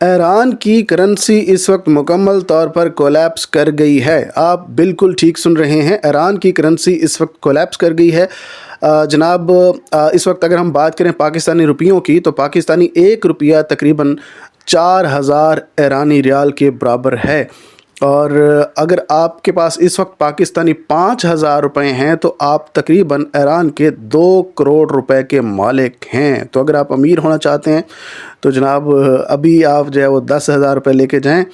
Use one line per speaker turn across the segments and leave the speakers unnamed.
Iran की currency इस वक्त मुकम्मल तौर पर कोलैप्स कर गई है। आप बिल्कुल ठीक सुन रहे हैं, ईरान की करेंसी इस वक्त कोलैप्स कर गई है। जनाब, इस वक्त अगर हम बात करें पाकिस्तानी रुपयों की, तो पाकिस्तानी एक रुपया तकरीबन 4000 ईरानी रियाल के बराबर है। और अगर आपके पास इस वक्त पाकिस्तानी 5000 रुपये हैं तो आप तकरीबन ईरान के 2 करोड़ रुपए के मालिक हैं। तो अगर आप अमीर होना चाहते हैं तो जनाब अभी आप जो है वो 10,000 रुपये लेके जाएं,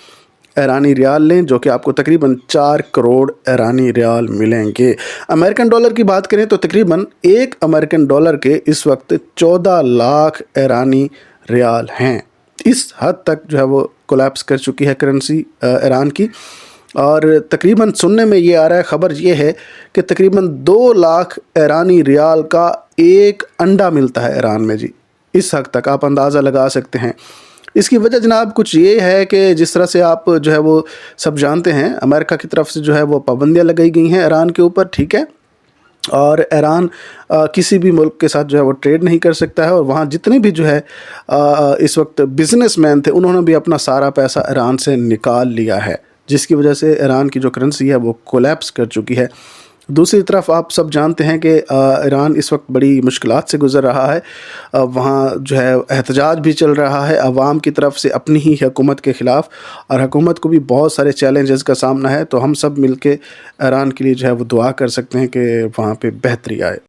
ईरानी रियाल लें, जो कि आपको तकरीबन 4 करोड़ ईरानी रियाल मिलेंगे। अमेरिकन डॉलर की बात करें तो तकरीबन एक अमेरिकन डॉलर के इस वक्त 14 लाख ईरानी रियाल हैं। इस हद तक जो है वो कोलैप्स कर चुकी है करेंसी ईरान की। और तकरीबन सुनने में ये आ रहा है, ख़बर ये है कि तकरीबन 2 लाख ईरानी रियाल का एक अंडा मिलता है ईरान में जी। इस हद तक आप अंदाज़ा लगा सकते हैं। इसकी वजह जनाब कुछ ये है कि जिस तरह से आप जो है वो सब जानते हैं, अमेरिका की तरफ से जो है वो पाबंदियाँ लगाई गई हैं ईरान के ऊपर, ठीक है। और ईरान किसी भी मुल्क के साथ जो है वो ट्रेड नहीं कर सकता है। और वहाँ जितने भी जो है इस वक्त बिजनेसमैन थे, उन्होंने भी अपना सारा पैसा ईरान से निकाल लिया है, जिसकी वजह से ईरान की जो करेंसी है वो कोलैप्स कर चुकी है। दूसरी तरफ आप सब जानते हैं कि ईरान इस वक्त बड़ी मुश्किलात से गुज़र रहा है। वहाँ जो है एहतजाज भी चल रहा है अवाम की तरफ से अपनी ही हुकूमत के ख़िलाफ़, और हुकूमत को भी बहुत सारे चैलेंजेस का सामना है। तो हम सब मिल के ईरान के लिए जो है वो दुआ कर सकते हैं कि वहाँ पे बेहतरी आए।